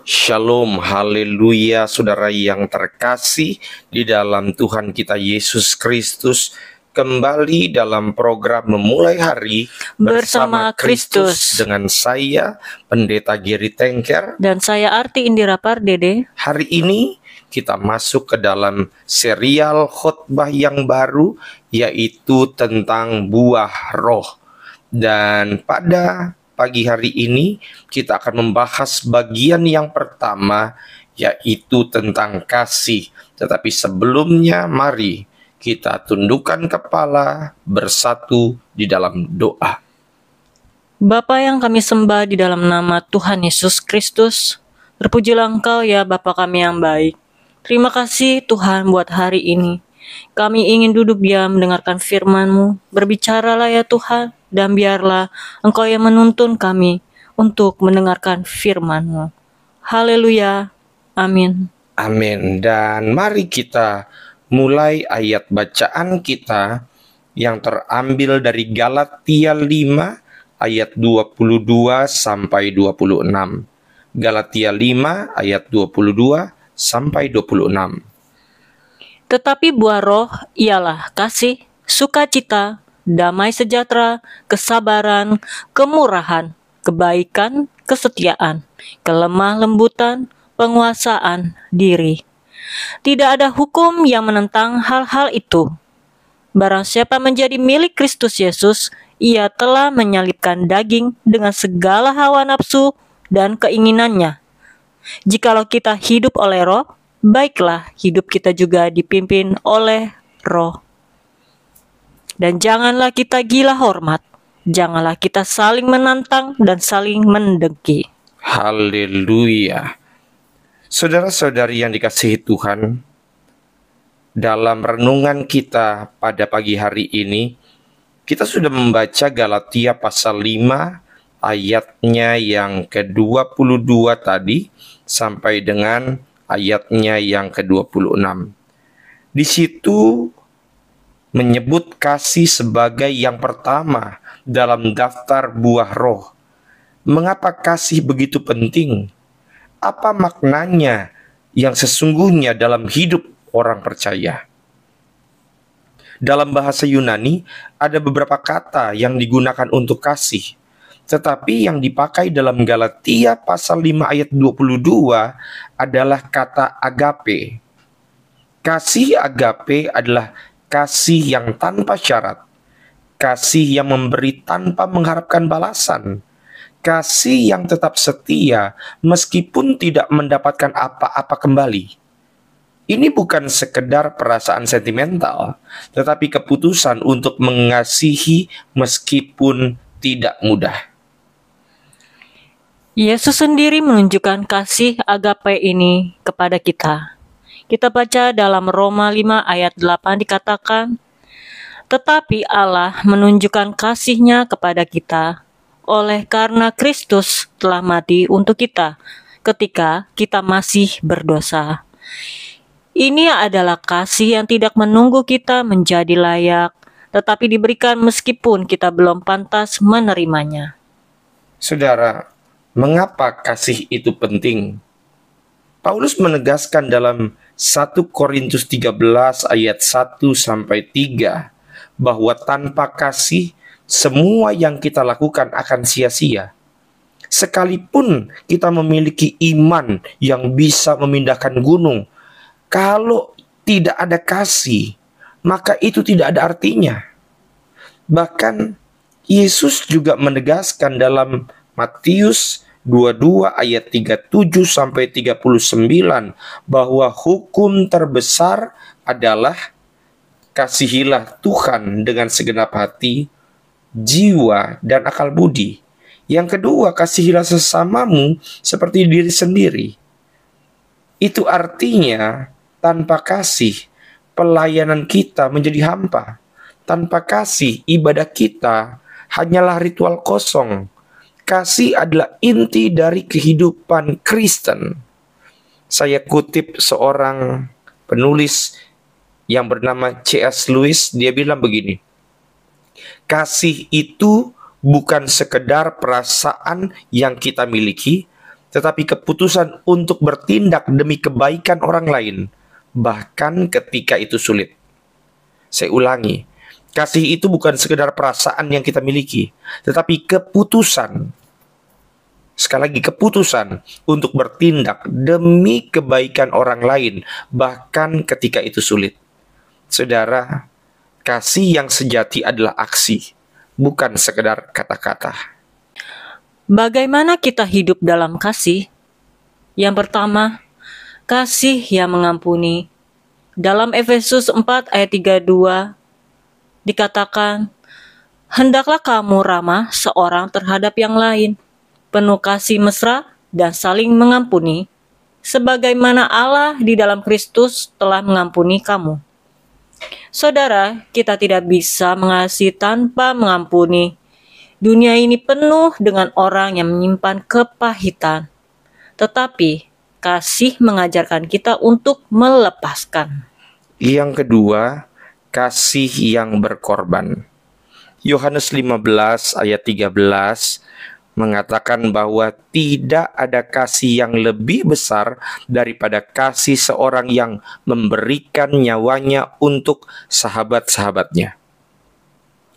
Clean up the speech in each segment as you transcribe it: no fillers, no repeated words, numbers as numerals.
Shalom, haleluya, saudara yang terkasih di dalam Tuhan kita Yesus Kristus. Kembali dalam program Memulai Hari bersama Kristus dengan saya, Pendeta Geri Tengker. Dan saya Arti Indira Pardede. Hari ini kita masuk ke dalam serial khotbah yang baru, yaitu tentang buah roh. Dan pada pagi hari ini kita akan membahas bagian yang pertama, yaitu tentang kasih. Tetapi sebelumnya mari kita tundukkan kepala bersatu di dalam doa. Bapa yang kami sembah di dalam nama Tuhan Yesus Kristus, terpujilah Engkau ya Bapa kami yang baik. Terima kasih Tuhan buat hari ini. Kami ingin duduk diam mendengarkan firman-Mu. Berbicaralah ya Tuhan, dan biarlah Engkau yang menuntun kami untuk mendengarkan firman-Mu. Haleluya. Amin. Amin. Dan mari kita mulai ayat bacaan kita yang terambil dari Galatia 5 ayat 22 sampai 26. Galatia 5 ayat 22 sampai 26. Tetapi buah roh ialah kasih, sukacita, damai sejahtera, kesabaran, kemurahan, kebaikan, kesetiaan, kelemah lembutan, penguasaan diri. Tidak ada hukum yang menentang hal-hal itu. Barang siapa menjadi milik Kristus Yesus, ia telah menyalibkan daging dengan segala hawa nafsu dan keinginannya. Jikalau kita hidup oleh roh, baiklah hidup kita juga dipimpin oleh roh. Dan janganlah kita gila hormat, janganlah kita saling menantang dan saling mendengki. Haleluya. Saudara-saudari yang dikasihi Tuhan, dalam renungan kita pada pagi hari ini, kita sudah membaca Galatia pasal 5 ayatnya yang ke-22 tadi sampai dengan ayatnya yang ke-26. Di situ menyebut kasih sebagai yang pertama dalam daftar buah roh. Mengapa kasih begitu penting? Apa maknanya yang sesungguhnya dalam hidup orang percaya? Dalam bahasa Yunani ada beberapa kata yang digunakan untuk kasih. Tetapi yang dipakai dalam Galatia pasal 5 ayat 22 adalah kata agape. Kasih agape adalah kasih yang tanpa syarat. Kasih yang memberi tanpa mengharapkan balasan. Kasih yang tetap setia meskipun tidak mendapatkan apa-apa kembali. Ini bukan sekedar perasaan sentimental, tetapi keputusan untuk mengasihi meskipun tidak mudah. Yesus sendiri menunjukkan kasih agape ini kepada kita. Kita baca dalam Roma 5 ayat 8 dikatakan, tetapi Allah menunjukkan kasih-Nya kepada kita oleh karena Kristus telah mati untuk kita ketika kita masih berdosa. Ini adalah kasih yang tidak menunggu kita menjadi layak, tetapi diberikan meskipun kita belum pantas menerimanya. Saudara, mengapa kasih itu penting? Paulus menegaskan dalam 1 Korintus 13 ayat 1 sampai 3 bahwa tanpa kasih semua yang kita lakukan akan sia-sia. Sekalipun kita memiliki iman yang bisa memindahkan gunung, kalau tidak ada kasih, maka itu tidak ada artinya. Bahkan Yesus juga menegaskan dalam Matius 22 ayat 37 sampai 39 bahwa hukum terbesar adalah kasihilah Tuhan dengan segenap hati, jiwa, dan akal budi. Yang kedua, kasihilah sesamamu seperti diri sendiri. Itu artinya tanpa kasih, pelayanan kita menjadi hampa. Tanpa kasih, ibadah kita hanyalah ritual kosong. Kasih adalah inti dari kehidupan Kristen. Saya kutip seorang penulis yang bernama C.S. Lewis, dia bilang begini, kasih itu bukan sekedar perasaan yang kita miliki, tetapi keputusan untuk bertindak demi kebaikan orang lain, bahkan ketika itu sulit. Saya ulangi, kasih itu bukan sekedar perasaan yang kita miliki, tetapi keputusan. Sekali lagi, keputusan untuk bertindak demi kebaikan orang lain, bahkan ketika itu sulit. Saudara, kasih yang sejati adalah aksi, bukan sekedar kata-kata. Bagaimana kita hidup dalam kasih? Yang pertama, kasih yang mengampuni. Dalam Efesus 4 ayat 32 dikatakan, hendaklah kamu ramah seorang terhadap yang lain, penuh kasih mesra dan saling mengampuni, sebagaimana Allah di dalam Kristus telah mengampuni kamu. Saudara, kita tidak bisa mengasihi tanpa mengampuni. Dunia ini penuh dengan orang yang menyimpan kepahitan. Tetapi, kasih mengajarkan kita untuk melepaskan. Yang kedua, kasih yang berkorban. Yohanes 15 ayat 13 mengatakan bahwa tidak ada kasih yang lebih besar daripada kasih seorang yang memberikan nyawanya untuk sahabat-sahabatnya.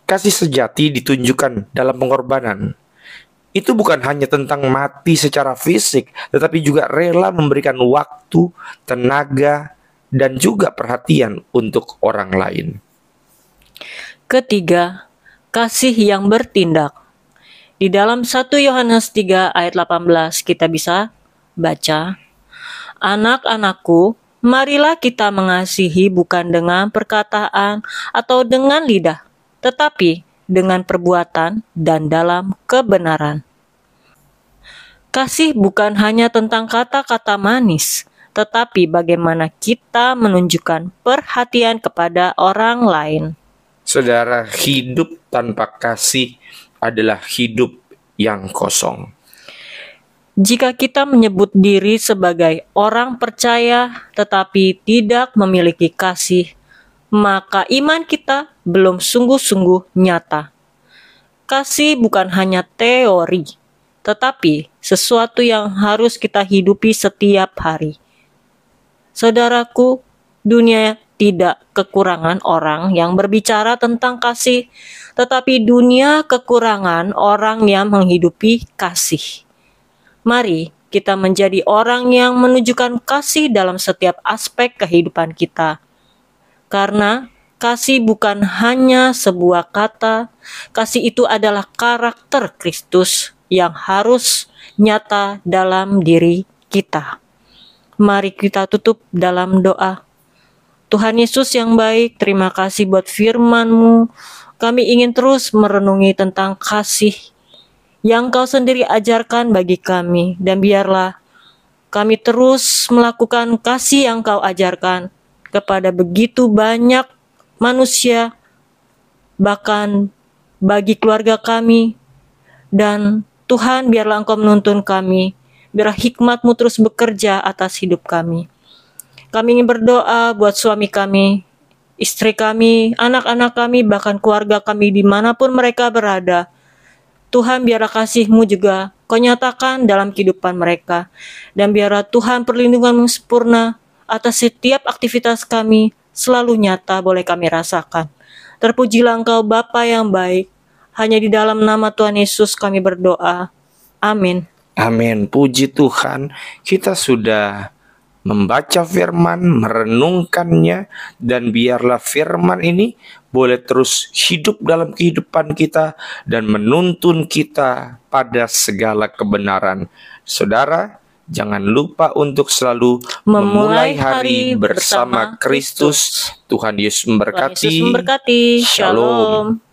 Kasih sejati ditunjukkan dalam pengorbanan. Itu bukan hanya tentang mati secara fisik, tetapi juga rela memberikan waktu, tenaga, dan juga perhatian untuk orang lain. Ketiga, kasih yang bertindak. Di dalam 1 Yohanes 3 ayat 18 kita bisa baca, anak-anakku, marilah kita mengasihi bukan dengan perkataan atau dengan lidah, tetapi dengan perbuatan dan dalam kebenaran. Kasih bukan hanya tentang kata-kata manis, tetapi bagaimana kita menunjukkan perhatian kepada orang lain. Saudara, hidup tanpa kasih adalah hidup yang kosong. Jika kita menyebut diri sebagai orang percaya tetapi tidak memiliki kasih, maka iman kita belum sungguh-sungguh nyata. Kasih bukan hanya teori, tetapi sesuatu yang harus kita hidupi setiap hari. Saudaraku, dunia tidak kekurangan orang yang berbicara tentang kasih, tetapi dunia kekurangan orang yang menghidupi kasih. Mari kita menjadi orang yang menunjukkan kasih dalam setiap aspek kehidupan kita. Karena kasih bukan hanya sebuah kata, kasih itu adalah karakter Kristus yang harus nyata dalam diri kita. Mari kita tutup dalam doa. Tuhan Yesus yang baik, terima kasih buat firman-Mu. Kami ingin terus merenungi tentang kasih yang Kau sendiri ajarkan bagi kami. Dan biarlah kami terus melakukan kasih yang Kau ajarkan kepada begitu banyak manusia, bahkan bagi keluarga kami. Dan Tuhan, biarlah Engkau menuntun kami. Biarlah hikmat-Mu terus bekerja atas hidup kami. Kami ingin berdoa buat suami kami, istri kami, anak-anak kami, bahkan keluarga kami dimanapun mereka berada. Tuhan, biarlah kasih-Mu juga Kau nyatakan dalam kehidupan mereka. Dan biarlah Tuhan perlindungan-Mu sempurna atas setiap aktivitas kami selalu nyata boleh kami rasakan. Terpujilah Engkau Bapa yang baik. Hanya di dalam nama Tuhan Yesus kami berdoa. Amin. Amin. Puji Tuhan, kita sudah membaca firman, merenungkannya, dan biarlah firman ini boleh terus hidup dalam kehidupan kita dan menuntun kita pada segala kebenaran. Saudara, jangan lupa untuk selalu memulai hari bersama Kristus. Tuhan Yesus memberkati. Shalom.